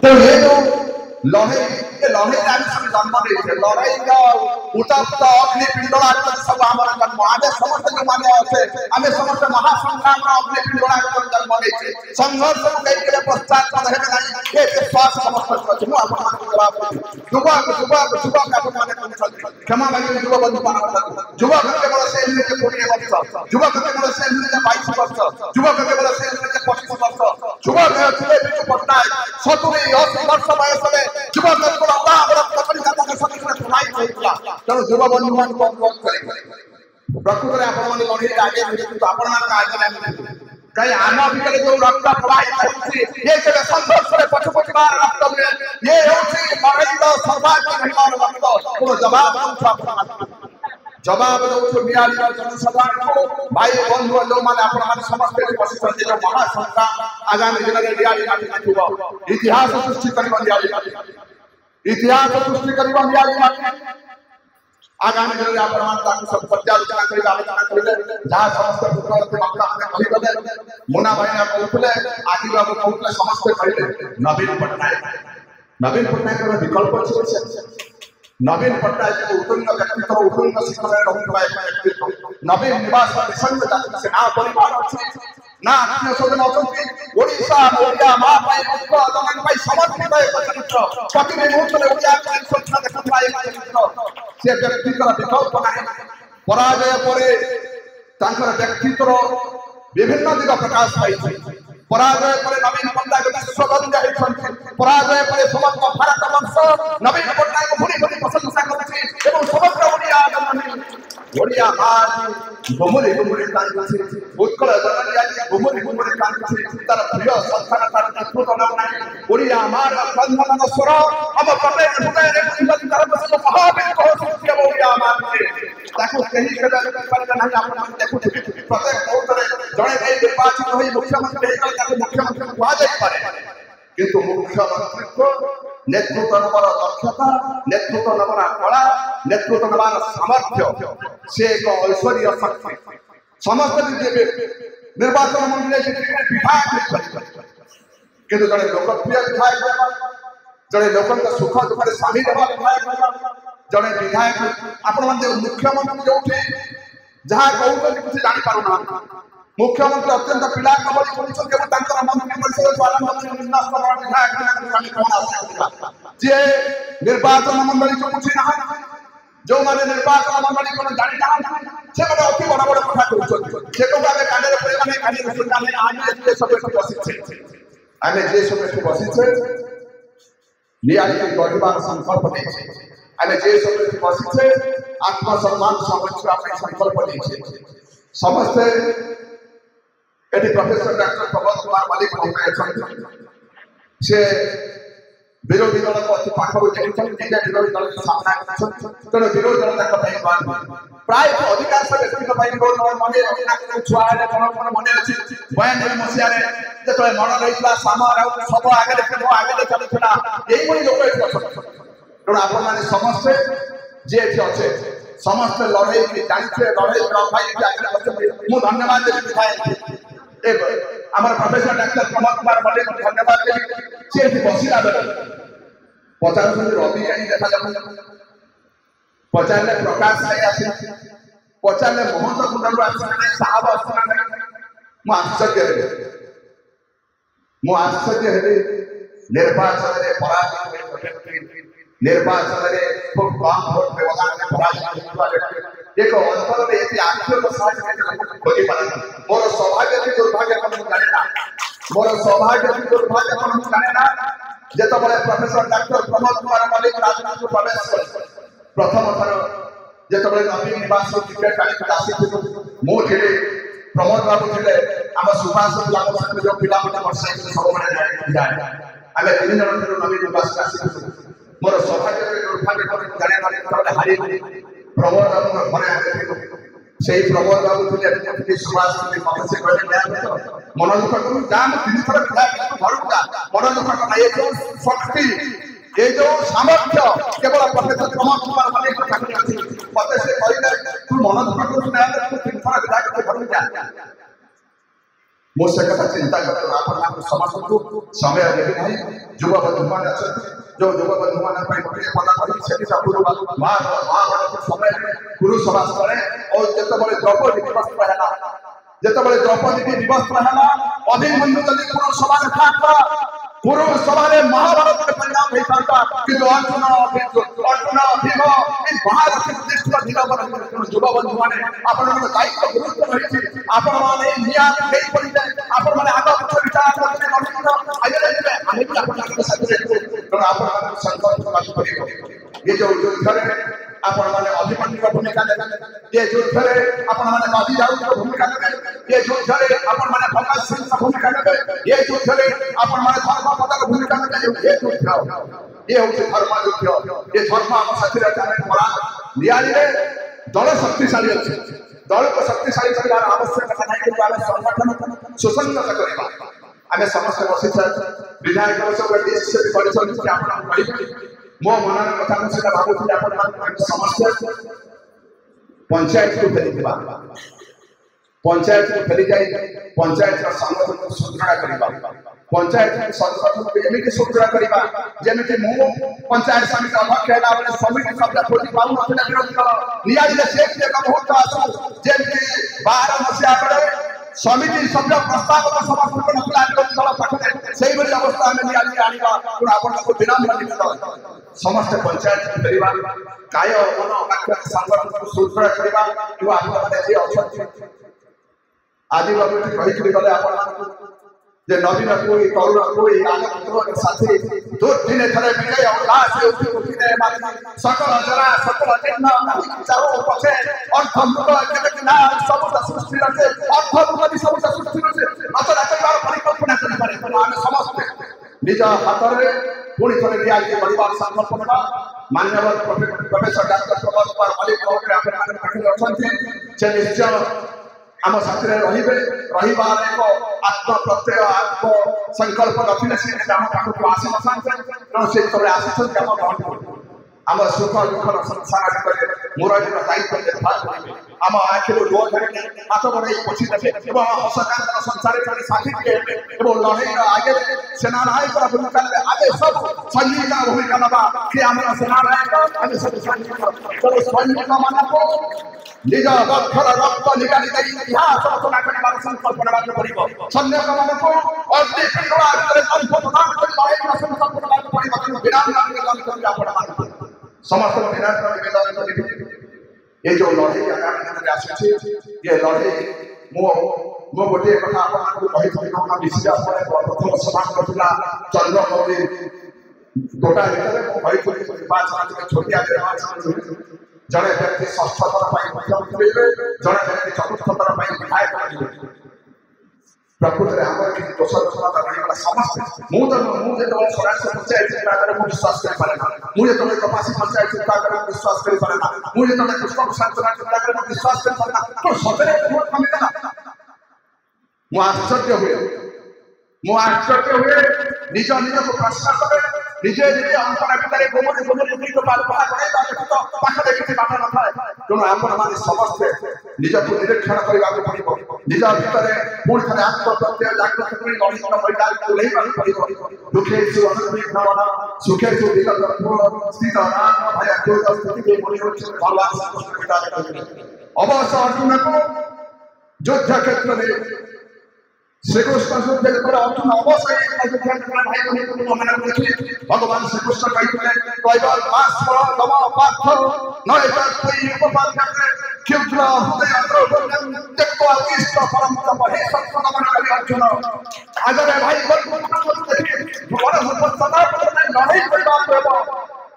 तो ये जो लड़ाई सब जन्म देते लड़ाई उत्तप्त अग्निपिंडला सब आम जन्म आम समस्त जो मैंने अच्छे आम समस्त महासंग्राम अग्निपिंडला जन्म देते संघर्ष को पश्चात विश्वास समस्त जवाब युवक युवक युवक क्षमा मांगे युव बंधु मान युवक केवल से 20 वर्ष युवक केवल से 22 वर्ष युवक केवल से 25 वर्ष युवक विजु पट्टनायक 70-80 वर्ष बयस में युवक तेणु युव बंधु मान अनुरोध करें प्रकृत में आपण लड़े आगे आपण आगे कहीं आम भितर जो रक्त प्रवाहित होती ये केवल संघर्ष में पछुपछिबार रक्त ये होती लड़ाई सर्वाधिक रक्त जवाब दो निराली जनसाधारण को भाई बंधु जो मैंने आपण समस्त बसित जो महासंग्राम आगामी दिन में निराली इतिहास सृष्टि निराली आगामी दिन में आपण सब पर्यालोचना कर आलोचना करेंगे जहाँ समस्त मुना भाई कहते आदि बाबू कहते समस्त कहले नवीन पट्टनायक विकल्प अच्छे नवीन पट्टनायक उत्तुंग व्यक्तित्व उत्तुंग शिखर रहुवा एक व्यक्तित्व नवीन निवास निसंग से ना परिवार अच्छे ना आत्मीय स्वजन अच्छा ओडिशा ओडिया मां पाई मुक्त जगन पाई समर्पित चरित्र प्रति मुहूर्त में ओडिया की संख्या देखा एक चरित्र से व्यक्तित्व विकल्प नहीं पराजय परे तांकर व्यक्तित्व विभिन्न दिग प्रकाश पाई पराजय परे नवीन पट्टनायक विश्ववंद्य होइछन्ति पराजय परे समस्त भारत वर्ष नवीन पट्टनायक भूरी भूरी प्रशंसा करछि एवं समग्र ओडिया आज गुमुरी गुमुरी कांछि उत्कल जननी आज गुमुरी गुमुरी कांछि तार प्रिय संस्थान तार नेतृत्व नाही ओडिया मार बंधन स्वर हम प्रत्येक हृदय रे कुंजन तार बस महावीर को सत्य ओडिया मार ताको कहि कदा पर नाही आपण देखु प्रत्येक मुहूर्त रे जणे भाई निर्वाचित होई मुख्यमंत्री मुख्यमंत्री कहा जाए किंतु मुख्यमंत्री को नेतृत्व नंबर दक्षता नेतृत्व नंबर कला नेतृत्व नंबर सामर्थ्य से एक ऐश्वर्य शक्ति समस्त निर्वाचन मंडली विधायक किंतु जड़े लोकप्रिय विधायक जड़े लोक सुख दुख सामिल होगा विधायक जड़े विधायक आपण मुख्यमंत्री जो जहाँ कहते किसी जापार मुख्यमंत्री अत्यंत पिला कबली मंत्री जे निर्वाचन मंडली जो बुझी ना जो माने निर्वाचन मंडली को जानि ना से माने अति बड़ बड़ कथा कहउछन से को आगे कांडे रे परे माने कांडे रे सुनता नहीं आमे जे सब बसिछे आमे जे सब बसिछे नियाली गढ़िबार संकल्प नेछे आमे जे सब बसिछे आत्मसम्मान संरक्षण पे संकल्प नेछे समस्त eighty professor doctor Pramod Kumar Malik महोदय से विरोधी दल को अति पाखरु देखिछन निजे विरोधी दल के सामना करछन तेणु विरोधी दल तक प्राय अधिकांश व्यक्ति विरोधी दल मने रत्नाकर छुआले कोन मने अछि 92 मसिया रे जेतले मन रहितला सामर आ सब आगे देखो आगे चलुछना एई बड़ी लोक एठी अछन तेणु आपण माने समस्त जे एठी अछे समस्त लड़ाई के जानते लड़ाई भाई आगे मु धन्यवाद देबी विधायक आमर प्रोफेसर डॉक्टर प्रमोद कुमार मलिक धन्यवाद देबी से बसिला बेले पचार रवि कहीं देखा जाऊ पचारे प्रकाश साई आसी पचारे महंत कुंडल आसना साहब आसना आश्चर्य हेली निर्वाचन में पराजित निर्वाचन में खूब कम भोट व्यवधान पराजित एक अंतर में ये आखिर को साथ खोजी पाना मोर सौभाग्य की दुर्भाग्य को जाने ना मोर सौभाग्य की दुर्भाग्य को जाने ना जेतो बले प्रोफेसर डॉक्टर प्रमोद कुमार मलिक राजनीति प्रवेश प्रथम थर जेतो बले नवीन निवास टिकट काली आसी मो थिले प्रमोद बाबू थिले हम सुभाष लागो साथ जो पिला मटे मोटरसाइकिल सब बड़े जाए आगे तीन जन थर नवीन निवास आसी मोर सौभाग्य की दुर्भाग्य को जाने ना हारी प्रमोद बाबू घरे से प्रमोद बाबू थे सुभाष मत से कहले मन दुख करू जा तीन थर घर जा मन दुख करना ये जो शक्ति ये जो सामर्थ्य केवल प्रोफेसर प्रमोद कुमार मलिक मत से कहले तू मन दुख करू ना तू तीन थर विधायक घर जा मो से कथा चिंता करतो आपण समस्त समय देबी नहीं युव बंधु मान जो युव बंधु मान पदा समय पुरुष सभा करे और जिते द्रौपदी दिवस है जिते द्रौपदी दिवस है अभिमन्यु जदि पुरुष सभा था पुरुष सभा महाभारत परिणाम होता कि अर्जुन भीम महारथी युव बंधु मैंने आपण दायित्व गुरुत्व रही आपण मैंने नियत नहीं पड़े आपण मैंने आग पक्ष विचार ये जो युद्ध आपण मैंने अभिमन्यु भूमिका ये युद्ध आपण मैंने नदी जाऊ भूमिका ये युद्ध आपण मैंने भगत सिंह भूमिका ये युद्ध आपण मैंने धर्मपद भूमिका ये युद्ध ये हूँ धर्म युद्ध ये धर्म आम साथी नियाली दल शक्तिशाली अच्छे दल को शक्तिशाली करार आवश्यकता नहीं कि आम संगठन सुसंगत करवा आम समस्त बसी विधायक सब मो मन कथा मुझे भावुली समस्या पंचायत को फेरी पंचायत को फेरी जाए पंचायत संगठन को सुदृढ़ करवा पंचायत संगठन को एमती सुदृढ़ करवा जमी मु पंचायत समिति अध्यक्ष है बेले समिति शब्द खोजी पाऊन विरोधी दल नियाजी बहुत आसू जमी 12 मसीहा बेले समिति सभ्य प्रस्ताव समर्थन नथिला विरोधी दल पाखे से अवस्था आम नियाजी आनिबा आपको विनम्र निवेदन समस्त पंचायत को फेरवा काय मन वाक्य संगठन को सुदृढ़ करवा जो आप आदि बाबू कही गले आप जे नवीन कोई तरुण कोई आनंद साथी दो दिन थरे विजय उल्लास से उठिने माती सकल जरा सकल चिन्ह चारो पछे अर्धमुख केना सब सृष्टि रखे अर्धमुख सब सृष्टि रखे अतरा कर परिकल्पना करि पारे तो हम समस्त निज हाथ रे पुणी थरे दिया के परिवार संकल्प करबा मान्यवर प्रोफेसर डॉक्टर प्रमोद कुमार मलिक महोदय आपन मान पाखरे अछंती जे निश्चय आम साथी रहीबार एक आत्म प्रत्यय आत्म संकल्प नथिले से आम पाखक आसी नथांते तेणु से तबे आसीछन आम ग्रहण आम सुख दुखर संसार भितर मुरलीर दायित्व निर्वाह करेंगे आम आखिर लो धरिके हाथ बढ़ाई पोछि देखे एवं हसकांतर संसार में साथी एवं लड़ाई आगे सेनानायक भूमिका आगे सब सैनिक भूमिका नवा कि आम सेनानायक आगे सब सैनिक चलो सैनिक मानको निज बक्षर रक्त निकाली इतिहास रचना करने संकल्प नेबाक पड़ो सैनिक मानको अग्नि पिंडा भितर कंठ प्रदान कर लड़ाई संकल्प नेबाक पड़ो विराम निवेदन करके आपण समस्त विराम निवेदन करिबे ये जो लड़ाई आगामी दिन में आसी ये लड़ाई मो गोटे कथा आपको कही हम विश्वास प्रथम सभा करला चंद्रमौली गोटा भितर कही 5 छोटिया जड़े व्यक्ति षष्ठ थर जड़े व्यक्ति चतुर्थ थर विधायक प्रकृति आमर कि दोष रचना रहीगला समस्त मुझे स्वराज पंचायत विश्वास कर पारे मुझे कपासी पंचायत विश्वास कर पारे मुझे कृष्ण प्रसाद विश्वास कर पारे तो सतरे भोट कमिगला मु आश्चर्य हुए निज निज को प्रश्न करे निजे निजे अंतर भितर गोमरी गोमरी को पाल पहा करे तो पाख देखि बात न थाए तेणु आपण माने समस्त निज को निरीक्षण करबा को पड़िबो निज भितर पूर्ण थरे आत्म प्रत्यय जागृत करी लड़ी न महिला को लेई पड़िबो दुखे सु अनुभी भावना सुखे सु विगत पूर्ण स्थित नाम भय क्रोध स्थिति के मणि होछ भगवान श्री कृष्ण पिता अवश्य अर्जुन को युद्ध क्षेत्र में श्री कृष्ण युद्ध कर अर्जुन अवश्य भगवान श्री कृष्ण कहते कैवल दम पार्थ न क्षुद्र हृदय इष्ट परम तप हे सत्संगमन करी अर्जुन आगे भाई लड़ाई करवा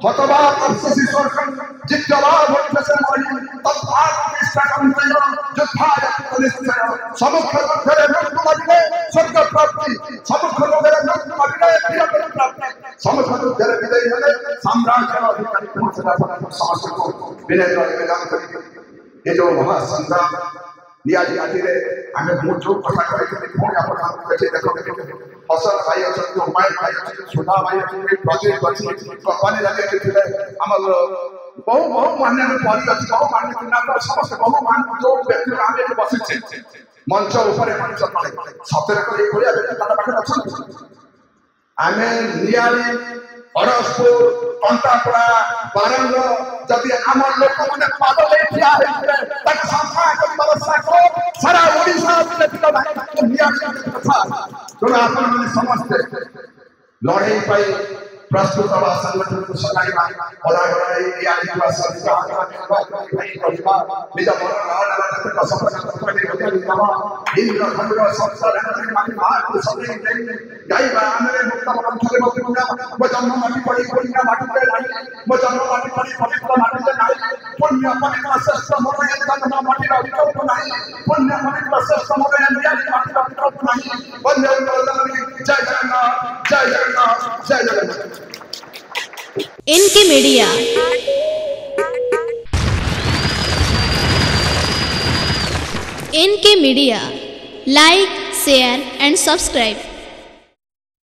हतवा तपसी स्वर्गम जित्वा भोजसे महि तत्भागम युद्धाय निश्चय समुद्र मध्य मृत्यु मरिले स्वर्ग प्राप्ति समुद्र मध्य मृत्यु मरिले वीर प्राप्ति समुद्र मध्य विजयी हेले साम्राज्य अधिकारी पहुंचला समस्त को विनम्र निवेदन करी ये जो महासंग्राम नियाजी आदि आम जो कथा कही पुणी आप देखो फसल भाई अच्छे हुमायूं भाई अच्छे सुधा भाई अच्छे प्रदीप अच्छी कंपनी लगे आम बहु बहु मान्य परी अच्छी बहु मान्य समस्त बहु मान्य जो व्यक्ति आम ये बसी मंच उपर मंच तले सतरे व्यक्ति पाखे अच्छा आमे नियाली हरसपुर कंटापड़ा बारंग जदि आम लोक मैंने पागल ठिया सफा कर साको सारा ओडिशा नियाली कथा जो आपण मैंने समझते लड़ाई पाई प्रस्तुत हवा संगठन को सगाइबा बड़ा बड़ा नियाली को संस्कार निज मन राजनीति का सफल इंद्र खंड संसार मानी बात सबै गाइबा आमरे मुक्त मंथले बकुना म जन्म माटी पड़ी पुण्य माटी पे नाही म जन्म माटी पड़ी पवित्र माटी पे नाही पुण्य पवित्र श्रेष्ठ मोरे जन्म माटी रा विकल्प नाही पुण्य पवित्र श्रेष्ठ मोरे नियाली माटी रा विकल्प नाही वंदे उत्तरदानी जय जगन्नाथ जय जगन्नाथ जय Jagannath. N K media like share and subscribe.